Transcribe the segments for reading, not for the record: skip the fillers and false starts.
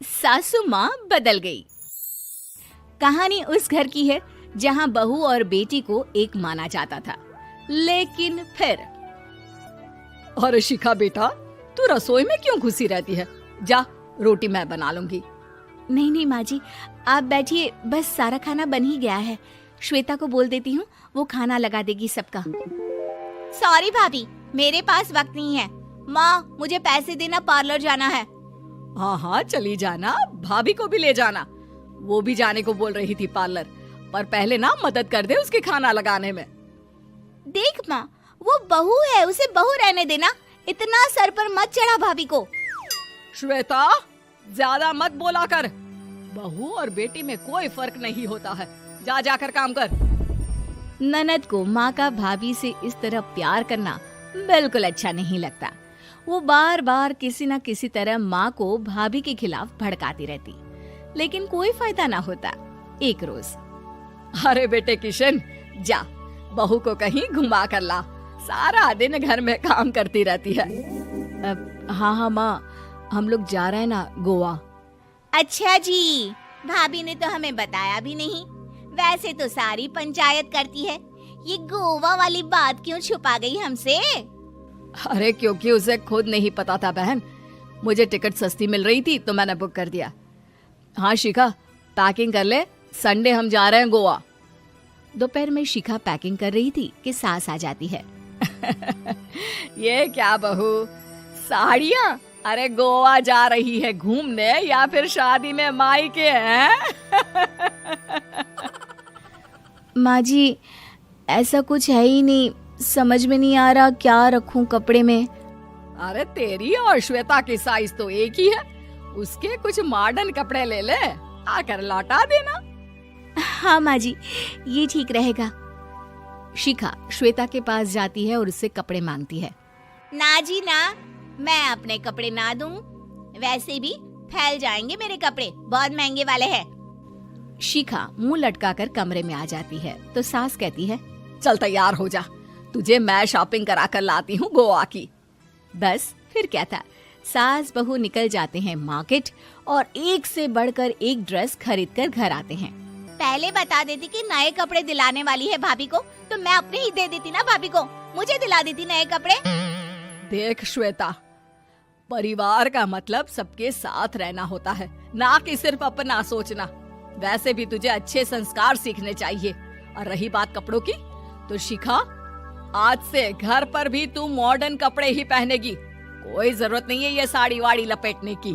सासू माँ बदल गई। कहानी उस घर की है जहाँ बहू और बेटी को एक माना जाता था, लेकिन फिर अरे शिखा बेटा, तू रसोई में क्यों घुसी रहती है? जा, रोटी मैं बना लूंगी। नहीं नहीं माँ जी, आप बैठिए, बस सारा खाना बन ही गया है। श्वेता को बोल देती हूँ, वो खाना लगा देगी सबका। सॉरी भाभी, मेरे पास वक्त नहीं है। माँ, मुझे पैसे देना, पार्लर जाना है। हाँ हाँ चली जाना, भाभी को भी ले जाना। वो भी जाने को बोल रही थी पार्लर, पर पहले ना मदद कर दे उसके खाना लगाने में। देख माँ, वो बहू है, उसे बहू रहने देना, इतना सर पर मत चढ़ा भाभी को। श्वेता, ज्यादा मत बोला कर। बहू और बेटी में कोई फर्क नहीं होता है। जा जाकर काम कर। ननद को माँ का भाभी से इस तरह प्यार करना बिल्कुल अच्छा नहीं लगता। वो बार बार किसी न किसी तरह माँ को भाभी के खिलाफ भड़काती रहती, लेकिन कोई फायदा ना होता। एक रोज, अरे बेटे किशन, जा बहू को कहीं घुमा कर ला, सारा दिन घर में काम करती रहती है। हाँ हाँ माँ, हम लोग जा रहे हैं ना गोवा। अच्छा जी, भाभी ने तो हमें बताया भी नहीं। वैसे तो सारी पंचायत करती है, ये गोवा वाली बात क्यों छुपा गई हमसे? अरे क्योंकि उसे खुद नहीं पता था बहन। मुझे टिकट सस्ती मिल रही थी तो मैंने बुक कर दिया। हाँ शिखा, पैकिंग कर ले, संडे हम जा रहे हैं गोवा। दोपहर में शिखा पैकिंग कर रही थी कि सास आ जाती है। ये क्या बहू, साड़ियाँ? अरे गोवा जा रही है घूमने या फिर शादी में मायके हैं? माँ जी, ऐसा कुछ है ही नहीं, समझ में नहीं आ रहा क्या रखूं कपड़े में। अरे तेरी और श्वेता की साइज तो एक ही है, उसके कुछ मॉडर्न कपड़े ले ले, आकर लौटा देना। हाँ माँ जी, ये ठीक रहेगा। शिखा श्वेता के पास जाती है और उससे कपड़े मांगती है। ना जी ना, मैं अपने कपड़े ना दूं, वैसे भी फैल जाएंगे मेरे कपड़े, बहुत महंगे वाले हैं। शिखा मुंह लटकाकर कमरे में आ जाती है तो सास कहती है, चल तैयार हो जा, तुझे मैं शॉपिंग करा कर लाती हूँ गोवा की। बस फिर क्या था, सास बहू निकल जाते हैं मार्केट और एक से बढ़कर एक ड्रेस खरीद कर घर आते हैं। पहले बता देती कि नए कपड़े दिलाने वाली है भाभी को, तो मैं अपने ही दे देती ना भाभी को, मुझे दिला देती नए कपड़े। देख श्वेता, परिवार का मतलब सबके साथ रहना होता है, ना कि सिर्फ अपना सोचना। वैसे भी तुझे अच्छे संस्कार सीखने चाहिए। और रही बात कपड़ों की, तो शिखा, आज से घर पर भी तू मॉडर्न कपड़े ही पहनेगी। कोई जरूरत नहीं है ये साड़ी वाड़ी लपेटने की।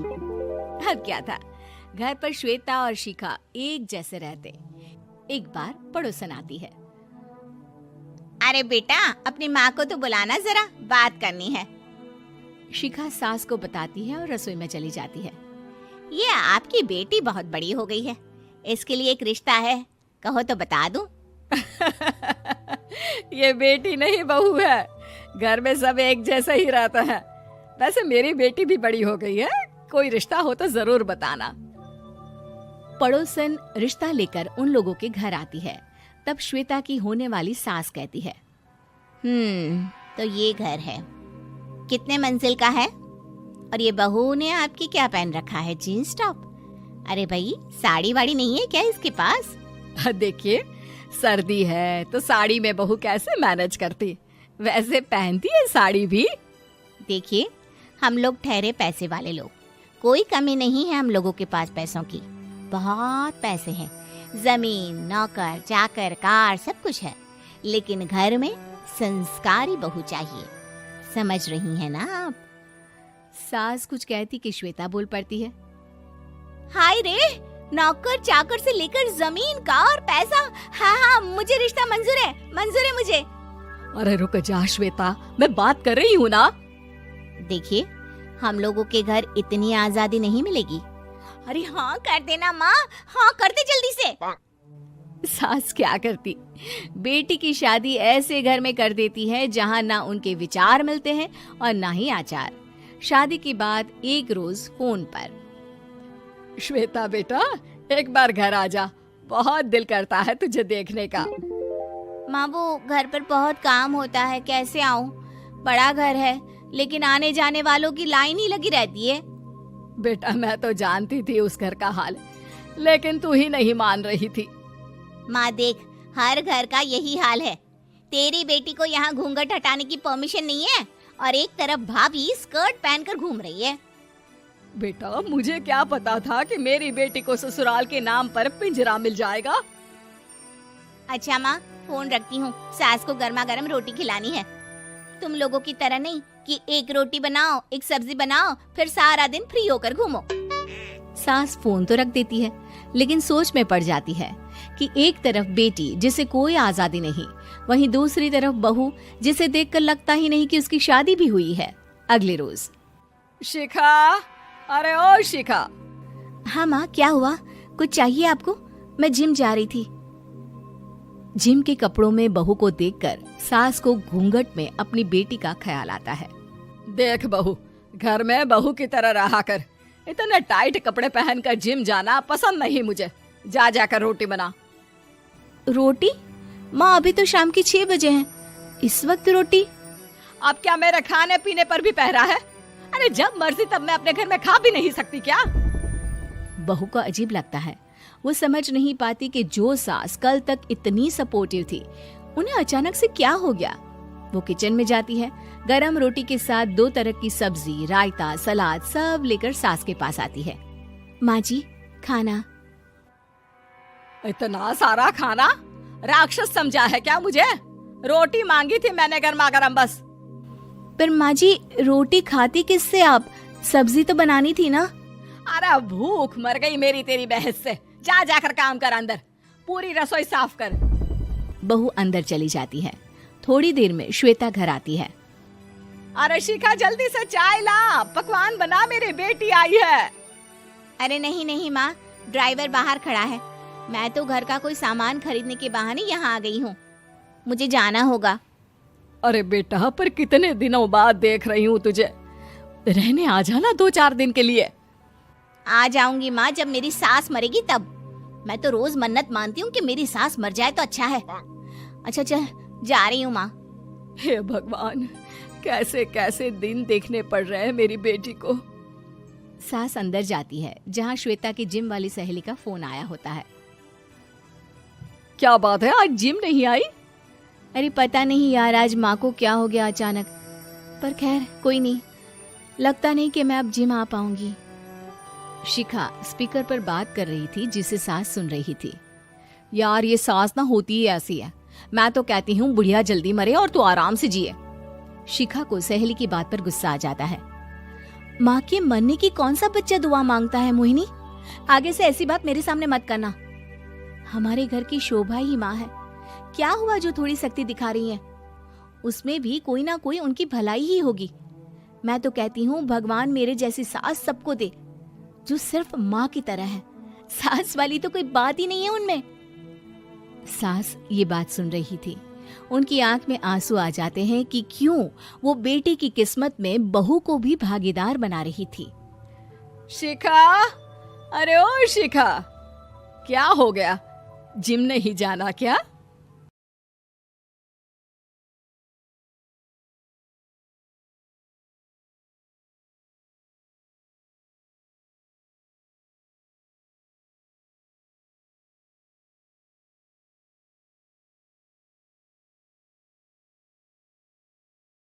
अब क्या था, घर पर श्वेता और शिखा एक जैसे रहते। एक बार पड़ोसन आती है। अरे बेटा, अपनी माँ को तो बुलाना जरा, बात करनी है। शिखा सास को बताती है और रसोई में चली जाती है। ये आपकी बेटी बहुत बड़ी हो गई है, इसके लिए एक रिश्ता है, कहो तो बता दूं। ये बेटी नहीं बहू है, घर में सब एक जैसा ही रहता है। वैसे मेरी बेटी भी बड़ी हो गई है, कोई रिश्ता हो तो जरूर बताना। पड़ोसन रिश्ता लेकर उन लोगों के घर आती है। तब श्वेता की होने वाली सास कहती है, तो ये घर है, कितने मंजिल का है? और ये बहू ने आपकी क्या पहन रखा है, जीन्स टॉप? अरे भाई, साड़ी वाड़ी नहीं है क्या इसके पास? देखिए, सर्दी है तो साड़ी में बहू कैसे मैनेज करती, वैसे पहनती है साड़ी भी। देखिए, हम लोग ठहरे पैसे वाले लोग, कोई कमी नहीं है हम लोगों के पास पैसों की, बहुत पैसे हैं, जमीन, नौकर चाकर, कार, सब कुछ है, लेकिन घर में संस्कारी बहू चाहिए। समझ रही हैं ना आप? सास कुछ कहती कि श्वेता बोल पड़ती है, हाय रे, नौकर चाकर से लेकर जमीन, कार, पैसा, हाँ हाँ मुझे रिश्ता मंजूर है मुझे। अरे रुक जा श्वेता, मैं बात कर रही हूँ ना। देखिए, हम लोगों के घर इतनी आजादी नहीं मिलेगी। अरे हाँ कर देना माँ, हाँ कर दे जल्दी से। सास क्या करती, बेटी की शादी ऐसे घर में कर देती है जहाँ ना उनके विचार मिलते हैं और ना ही आचार। शादी के बाद एक रोज फोन पर, श्वेता बेटा, एक बार घर आ जा, बहुत दिल करता है तुझे देखने का। माँ, वो घर पर बहुत काम होता है, कैसे आऊँ? बड़ा घर है, लेकिन आने जाने वालों की लाइन ही लगी रहती है। बेटा मैं तो जानती थी उस घर का हाल, लेकिन तू ही नहीं मान रही थी। माँ देख, हर घर का यही हाल है। तेरी बेटी को यहाँ घूंघट हटाने की परमिशन नहीं है और एक तरफ भाभी स्कर्ट पहनकर घूम रही है। बेटा मुझे क्या पता था कि मेरी बेटी को ससुराल के नाम पर पिंजरा मिल जाएगा। अच्छा माँ, फोन रखती हूँ, सास को गर्मा गर्म रोटी खिलानी है। तुम लोगों की तरह नहीं कि एक रोटी बनाओ, एक सब्जी बनाओ, फिर सारा दिन फ्री होकर घूमो। सास फोन तो रख देती है, लेकिन सोच में पड़ जाती है कि एक तरफ बेटी जिसे कोई आजादी नहीं, वहीं दूसरी तरफ बहू जिसे देखकर लगता ही नहीं कि उसकी शादी भी हुई है। अगले रोज। शिखा, अरे ओ शिखा। हाँ माँ, क्या हुआ? कुछ चाहिए आपको? मैं जिम जा रही थी। जिम के कपड़ों में बहू को देखकर सास को घूंघट में अपनी बेटी का ख्याल आता है। देख बहू, घर में बहू की तरह रहा कर। इतने टाइट कपड़े पहनकर जिम जाना पसंद नहीं मुझे। जा जाकर रोटी बना। रोटी? माँ अभी तो शाम के 6 बजे हैं, इस वक्त रोटी? अब क्या मेरे खाने पीने पर भी पहरा है? अरे जब मर्जी तब मैं अपने घर में खा भी नहीं सकती क्या? बहू को अजीब लगता है। वो समझ नहीं पाती कि जो सास कल तक इतनी सपोर्टिव थी, उन्हें अचानक से क्या हो गया। वो किचन में जाती है, गरम रोटी के साथ 2 तरह की सब्जी, रायता, सलाद सब लेकर सास के पास आती है। माँ जी, खाना। इतना सारा खाना? राक्षस समझा है क्या मुझे? रोटी मांगी थी मैंने गर्मा गर्म बस। पर माँ जी, रोटी खाती किससे आप? सब्जी तो बनानी थी ना। अरे भूख मर गई मेरी तेरी बहस से। जा जाकर काम कर, अंदर पूरी रसोई साफ कर। बहू अंदर चली जाती है। थोड़ी देर में श्वेता घर आती है। अरे शिखा जल्दी से चाय ला, पकवान बना, मेरी बेटी आई है। अरे नहीं नहीं माँ, ड्राइवर बाहर खड़ा है। मैं तो घर का कोई सामान खरीदने के बहाने यहाँ आ गई हूँ, मुझे जाना होगा। अरे बेटा, पर कितने दिनों बाद देख रही हूँ तुझे, रहने आ जाना 2-4 दिन के लिए। आ जाऊंगी माँ, जब मेरी सास मरेगी तब। मैं तो रोज मन्नत मानती हूँ कि मेरी सास मर जाए तो अच्छा है। अच्छा चल, जा रही हूँ माँ। हे भगवान, कैसे कैसे दिन देखने पड़ रहे हैं मेरी बेटी को। सास अंदर जाती है, जहाँ श्वेता की जिम वाली सहेली का फोन आया होता है। क्या बात है, आज जिम नहीं आई? अरे पता नहीं यार, आज माँ को क्या हो गया अचानक। पर खैर कोई नहीं, लगता नहीं कि मैं अब जिम आ पाऊंगी। शिखा स्पीकर पर बात कर रही थी, जिसे सास सुन रही थी। यार ये सास ना होती ही ऐसी है। मैं तो कहती हूँ बुढ़िया जल्दी मरे और तू आराम से जिए। शिखा को सहेली की बात पर गुस्सा आ जाता है। माँ के मरने की कौन सा बच्चा दुआ मांगता है मोहिनी? आगे से ऐसी बात मेरे सामने मत करना। हमारे घर की शोभा ही माँ है। क्या हुआ जो थोड़ी सख्ती दिखा रही है? उसमें भी कोई ना कोई उनकी भलाई ही होगी। मैं तो कहती हूँ भगवान मेरे जैसी सास सबको दे, जो सिर्फ माँ की तरह है। सास वाली तो कोई बात ही नहीं है उनमें। सास ये बात सुन रही थी। उनकी आंख में आंसू आ जाते हैं कि क्यों वो बेटी की किस्मत में बहू को भी भागीदार बना रही थी। शिखा, अरे ओ शिखा, क्या हो गया? जिम नहीं जाना क्या?